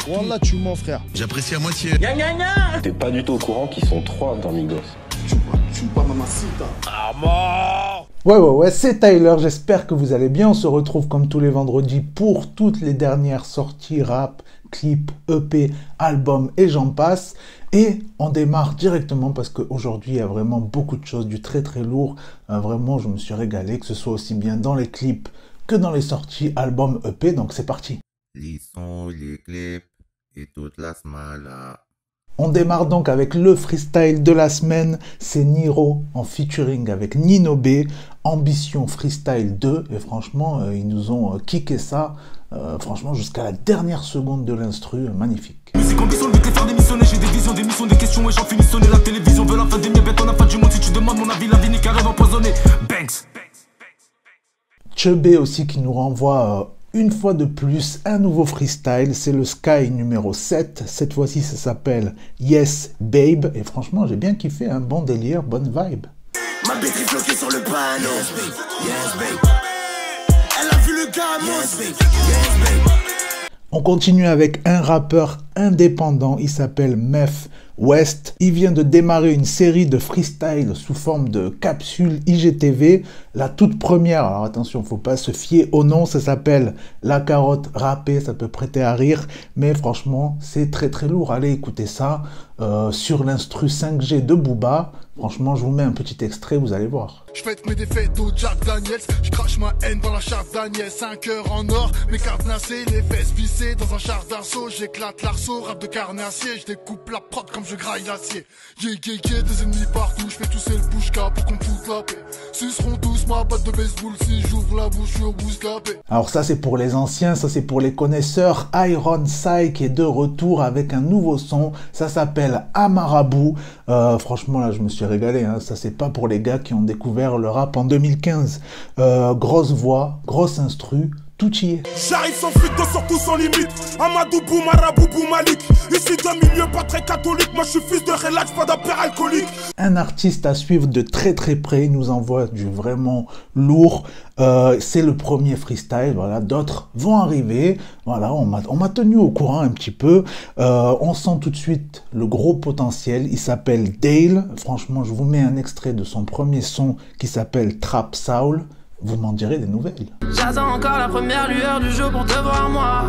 Wallah, tu mens, frère. J'apprécie à moitié. T'es pas du tout au courant qu'ils sont 3 dans Migos. Ouais, c'est Tyler, j'espère que vous allez bien. On se retrouve comme tous les vendredis pour toutes les dernières sorties rap, clips, EP, albums et j'en passe. Et on démarre directement parce qu'aujourd'hui, il y a vraiment beaucoup de choses, du très très lourd. Vraiment, je me suis régalé, que ce soit aussi bien dans les clips que dans les sorties albums EP. Donc c'est parti. Les sons, les clips et toute la smala. On démarre donc avec le freestyle de la semaine, c'est Niro en featuring avec Nino B, Ambition Freestyle 2, et franchement, ils nous ont kické ça, franchement, jusqu'à la dernière seconde de l'instru, magnifique. Musique ambition, le but est faire démissionner, j'ai des visions, des missions, des questions, et j'en finis sonner, la télévision veut la fin des miens, bête, on n'a pas du monde, si tu demandes mon avis, la vie n'est qu'un rêve empoisonné, Banks. Chubby aussi qui nous renvoie... une fois de plus, un nouveau freestyle, c'est le Sky numéro 7. Cette fois-ci, ça s'appelle Yes Babe. Et franchement, j'ai bien kiffé, un bon délire, bonne vibe. Ma batterie bloquée sur le panneau. Yes, babe. Elle a vu le gamin. Yes, babe. Yes, babe. On continue avec un rappeur indépendant, il s'appelle Meth West. Il vient de démarrer une série de freestyle sous forme de capsule IGTV. La toute première, alors attention, faut pas se fier au nom, ça s'appelle La Carotte Râpée, ça peut prêter à rire, mais franchement, c'est très très lourd. Allez écouter ça sur l'instru 5G de Booba. Franchement, je vous mets un petit extrait, vous allez voir. Je fête mes défaites au Jack Daniels, je crache ma haine dans la charte d'Agnès. 5 heures en or, mes cartes nacées, les fesses vissées dans un char d'assaut. J'éclate l'arceau, rap de carnassier, je découpe la prod comme je graille l'acier. Des ennemis partout, je fais tousser le bouche-cap pour qu'on me foute la paix. Suceront tous ma batte de baseball si j'ouvre la bouche, je suis au bouscapé. Alors ça c'est pour les anciens, ça c'est pour les connaisseurs. Iron Psy qui est de retour avec un nouveau son, ça s'appelle Amarabou. Franchement là je me suis régalé, hein. Ça c'est pas pour les gars qui ont découvert le rap en 2015. Grosse voix, grosse instru, tout y est. J'arrive sans frigo, surtout sans limite. Amadou Boumarabou Boumalik. Ici d'un milieu pas très catholique. Moi je suis fils de relax, pas d'un père alcoolique. Un artiste à suivre de très très près, il nous envoie du vraiment lourd. C'est le premier freestyle, voilà, d'autres vont arriver. Voilà, on m'a tenu au courant un petit peu. On sent tout de suite le gros potentiel. Il s'appelle Dale. Franchement, je vous mets un extrait de son premier son qui s'appelle Trap Soul. Vous m'en direz des nouvelles. J'attends encore la première lueur du jour pour te voir moi.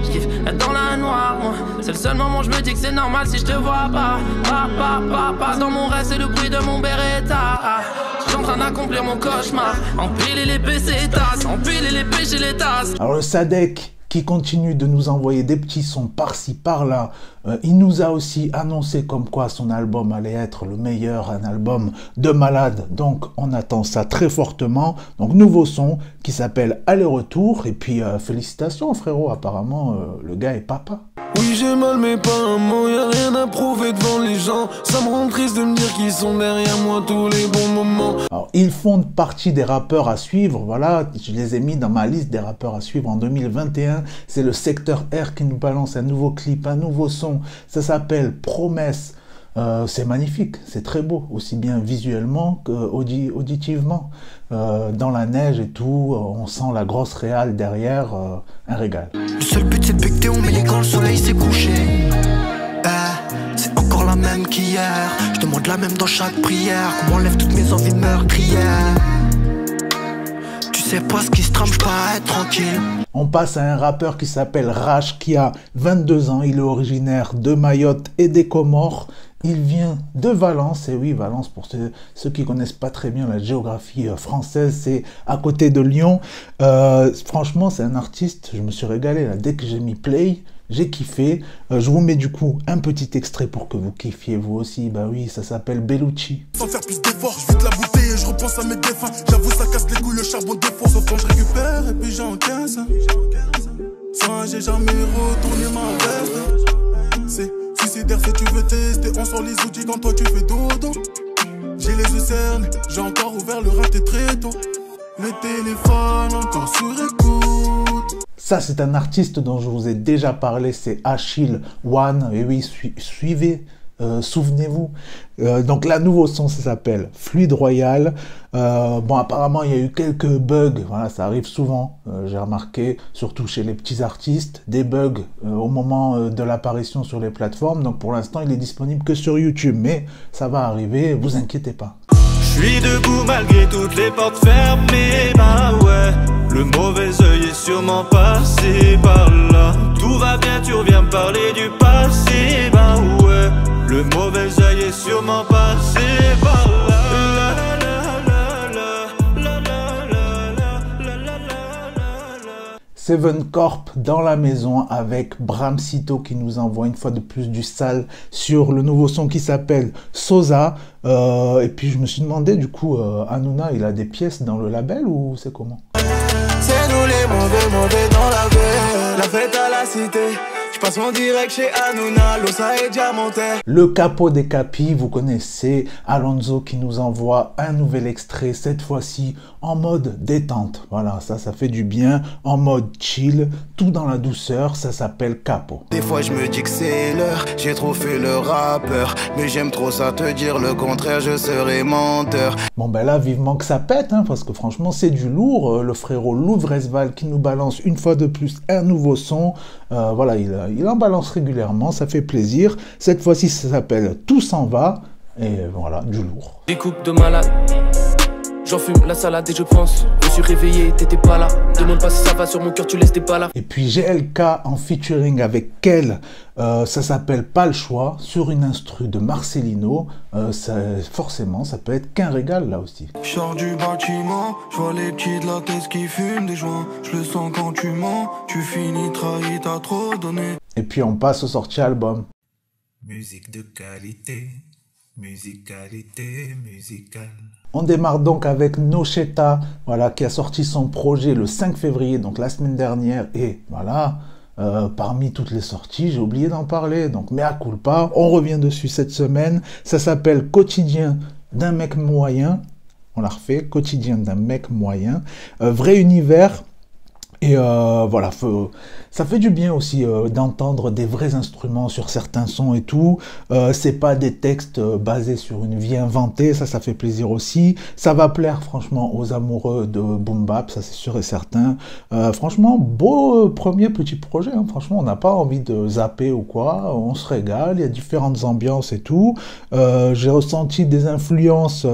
Je kiffe être dans la noire moi. C'est le seul moment où je me dis que c'est normal si je te vois pas. Pas dans mon rêve c'est le bruit de mon Beretta. Je suis en train d'accomplir mon cauchemar. Empiler les PC tasses, empiler les péchés les tasses. Alors le Sadek qui continue de nous envoyer des petits sons par-ci, par-là. Il nous a aussi annoncé comme quoi son album allait être le meilleur, un album de malade. Donc on attend ça très fortement. Donc nouveau son qui s'appelle Aller-Retour. Et puis félicitations frérot, apparemment le gars est papa. Oui j'ai mal mais pas un mot, y'a rien à prouver devant les gens. Ça me rend triste de me dire qu'ils sont derrière moi tous les bons moments. Alors ils font partie des rappeurs à suivre, voilà, je les ai mis dans ma liste des rappeurs à suivre en 2021. C'est le Secteur R qui nous balance un nouveau clip, un nouveau son, ça s'appelle Promesse. C'est magnifique, c'est très beau, aussi bien visuellement qu'auditivement. Dans la neige et tout, on sent la grosse réal derrière, un régal. Le seul but c'est de becter, on met les gants, le soleil s'est couché. C'est encore la même qu'hier. Je demande la même dans chaque prière. Qu'on m'enlève toutes mes envies meurtrières. Tu sais pas ce qui se trame, je pas être tranquille. On passe à un rappeur qui s'appelle Rach, qui a 22 ans. Il est originaire de Mayotte et des Comores. Il vient de Valence, et oui, Valence, pour ceux qui connaissent pas très bien la géographie française, c'est à côté de Lyon. Franchement, c'est un artiste, je me suis régalé là. Dès que j'ai mis play, j'ai kiffé. Je vous mets du coup un petit extrait pour que vous kiffiez vous aussi. Bah oui, ça s'appelle Bellucci. Sans faire plus d'efforts, je vide la bouteille et je repense à mes défunts. J'avoue ça casse les couilles, le charbon de fond. Sauf quand je récupère et puis j'encaisse. Sans j'ai jamais retourné ma veste. C'est suicidaire si tu veux tester. On sort les outils quand toi tu fais dodo. J'ai les yeux cernés, j'ai encore ouvert le raté très tôt. Le téléphone encore sur écoute. Ça, c'est un artiste dont je vous ai déjà parlé, c'est Achille One. Et oui, suivez souvenez-vous. Donc la nouveau son, ça s'appelle Fluide Royal. Bon, apparemment, il y a eu quelques bugs. Voilà, ça arrive souvent. J'ai remarqué, surtout chez les petits artistes, des bugs au moment de l'apparition sur les plateformes. Donc pour l'instant, il est disponible que sur YouTube. Mais ça va arriver, vous inquiétez pas. Je suis debout malgré toutes les portes fermées, bah ouais. Le mauvais œil est sûrement passé par là. Tout va bien, tu reviens me parler du passé, bah ouais. Le mauvais œil est sûrement passé par là. Seven Corp dans la maison avec Bramsito qui nous envoie une fois de plus du sale sur le nouveau son qui s'appelle Sosa. Et puis je me suis demandé du coup, Hanouna, il a des pièces dans le label ou c'est comment? C'est nous les mauvais dans la ville. La fête à la cité. Je passe mon direct chez Hanouna, l'ossa est diamantaire. Le capo des capis, vous connaissez, Alonso qui nous envoie un nouvel extrait, cette fois-ci en mode détente. Voilà, ça fait du bien, en mode chill, tout dans la douceur, ça s'appelle Capo. Des fois je me dis que c'est l'heure, j'ai trop fait le rappeur, mais j'aime trop ça te dire le contraire, je serai menteur. Bon ben là, vivement que ça pète, hein, parce que franchement c'est du lourd. Le frérot Louvresval qui nous balance une fois de plus un nouveau son. Voilà, il en balance régulièrement, ça fait plaisir. Cette fois-ci, ça s'appelle Tout s'en va. Et voilà, du lourd. Des coupes de malade, j'en fume la salade et je pense. Je me suis réveillé, t'étais pas là. Demande pas si ça va sur mon cœur, tu laisses tes pas là. Et puis GLK en featuring avec Kel, ça s'appelle Pas le choix, sur une instru de Marcelino. Forcément, ça peut être qu'un régal là aussi. Je sors du bâtiment, je vois les petits de la tête qui fument des joints. Je le sens quand tu mens, tu finis trahi, t'as trop donné. Et puis on passe au sorties album. Musique de qualité, musicalité musicale. On démarre donc avec Nocheta, voilà, qui a sorti son projet le 5 février, donc la semaine dernière. Et voilà, parmi toutes les sorties, j'ai oublié d'en parler. Donc mea culpa, on revient dessus cette semaine. Ça s'appelle Quotidien d'un mec moyen. On l'a refait, Quotidien d'un mec moyen. Vrai univers. Et voilà, ça fait du bien aussi d'entendre des vrais instruments sur certains sons et tout. C'est pas des textes basés sur une vie inventée, ça fait plaisir aussi. Ça va plaire franchement aux amoureux de Boom Bap, ça c'est sûr et certain. Franchement, beau premier petit projet, hein. Franchement, on n'a pas envie de zapper ou quoi, on se régale, il y a différentes ambiances et tout. J'ai ressenti des influences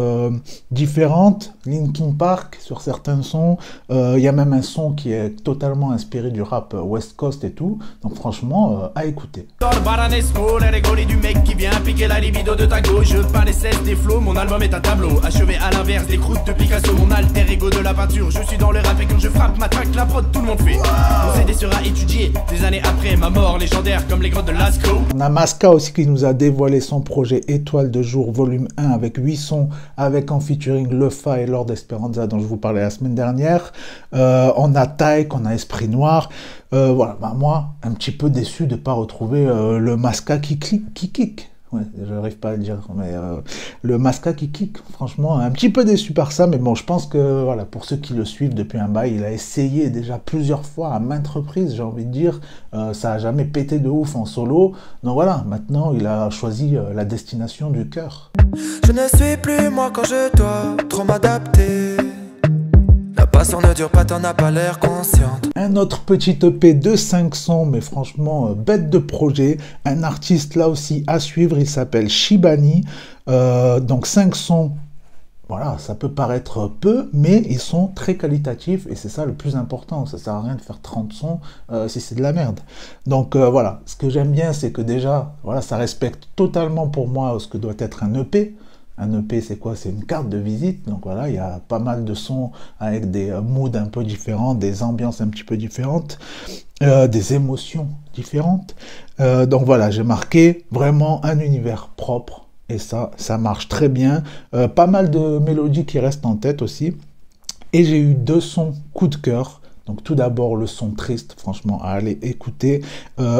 différentes, Linkin Park sur certains sons. Il y a même un son qui est totalement inspiré du rap West Coast et tout, donc franchement à écouter. Dans le baranesco, les rigolis du mec qui vient piquer la libido de ta gauche. Je pas les cesses des flots, mon album est un tableau achevé à l'inverse des croûtes de Picasso. Mon alter ego de la peinture, je suis dans le rap et quand je frappe ma traque, la prod, tout le monde fait. Mon CD sera étudié des années après ma mort légendaire comme les grottes de Lascaux. On a Maska aussi qui nous a dévoilé son projet Étoile de jour volume 1 avec 8 sons, avec en featuring Lefa et Lord Esperanza dont je vous parlais la semaine dernière. On a Taïk, on a Esprit Noir. Voilà, bah moi, un petit peu déçu de ne pas retrouver le Maska qui kick. Ouais, je n'arrive pas à le dire, mais le Maska qui kick, franchement, un petit peu déçu par ça, mais bon, je pense que, voilà, pour ceux qui le suivent depuis un bail, il a essayé déjà plusieurs fois, à maintes reprises, j'ai envie de dire, ça a jamais pété de ouf en solo, donc voilà, maintenant, il a choisi la destination du cœur. Je ne suis plus moi quand je dois trop m'adapter. La passion ne dure pas, t'en as pas l'air consciente. Un autre petit EP de 5 sons, mais franchement, bête de projet. Un artiste là aussi à suivre, il s'appelle Shibani. Donc 5 sons, voilà, ça peut paraître peu, mais ils sont très qualitatifs et c'est ça le plus important. Ça sert à rien de faire 30 sons si c'est de la merde. Donc voilà, ce que j'aime bien, c'est que déjà, voilà, ça respecte totalement pour moi ce que doit être un EP. Un EP, c'est quoi? C'est une carte de visite. Donc voilà, il y a pas mal de sons avec des moods un peu différents, des ambiances un petit peu différentes, des émotions différentes. Donc voilà, j'ai marqué vraiment un univers propre. Et ça marche très bien. Pas mal de mélodies qui restent en tête aussi. Et j'ai eu 2 sons coup de cœur. Donc tout d'abord le son triste, franchement, à aller écouter.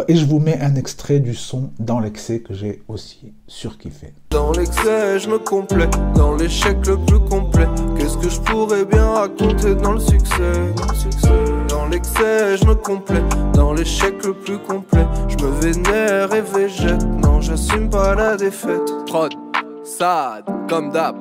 Et je vous mets un extrait du son Dans l'excès que j'ai aussi surkiffé. Dans l'excès, je me complais, dans l'échec le plus complet. Qu'est-ce que je pourrais bien raconter dans le succès? Dans l'excès, je me complais, dans l'échec le plus complet. Je me vénère et végète. Non, j'assume pas la défaite. Prod, sad, comme d'hab.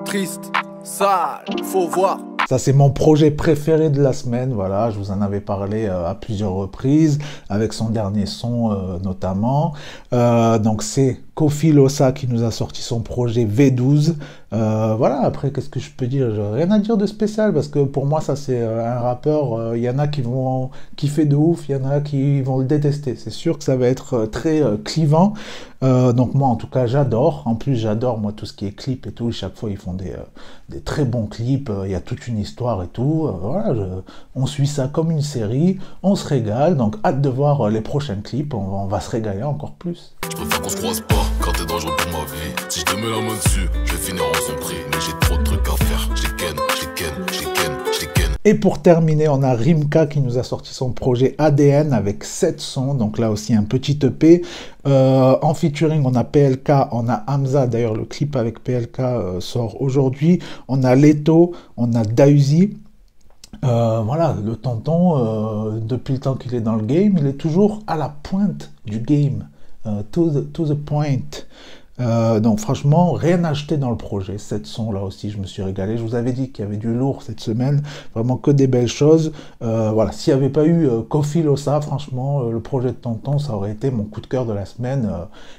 Triste, sale, faut voir. Ça, c'est mon projet préféré de la semaine, voilà, je vous en avais parlé à plusieurs reprises, avec son dernier son notamment. Donc c'est Kofi Losa qui nous a sorti son projet V12. Voilà, après, qu'est-ce que je peux dire? Rien à dire de spécial, parce que pour moi, ça c'est un rappeur, il y en a qui vont kiffer de ouf, il y en a qui vont le détester. C'est sûr que ça va être très clivant. Donc moi, en tout cas, j'adore. En plus, j'adore, moi, tout ce qui est clip et tout. Chaque fois, ils font des très bons clips. Il y a toute une histoire et tout. Voilà, on suit ça comme une série. On se régale. Donc, hâte de voir les prochains clips. On va se régaler encore plus. Je préfère qu'on se croise pas, car t'es dangereux pour ma vie. Si je te mets la main dessus, je vais finir en son prix. Mais j'ai trop de trucs à faire. Je les ken. Et pour terminer, on a Rimka qui nous a sorti son projet ADN avec 7 sons. Donc là aussi un petit EP. En featuring, on a PLK, on a Hamza. D'ailleurs, le clip avec PLK sort aujourd'hui. On a Leto, on a Dausi. Voilà, le tonton, depuis le temps qu'il est dans le game, il est toujours à la pointe du game. To the point. Donc franchement, rien à acheter dans le projet. Cette son là aussi, je me suis régalé. Je vous avais dit qu'il y avait du lourd cette semaine, vraiment que des belles choses. Voilà, s'il n'y avait pas eu Kofi Losa, franchement, le projet de Tonton, ça aurait été mon coup de cœur de la semaine.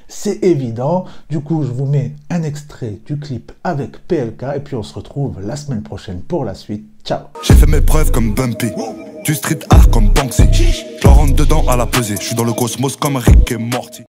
C'est évident. Du coup, je vous mets un extrait du clip avec PLK et puis on se retrouve la semaine prochaine pour la suite. Ciao. J'ai fait mes preuves comme Bumpy, du street art comme Banksy. Je rentre dedans à la pesée, je suis dans le cosmos comme Rick et Morty.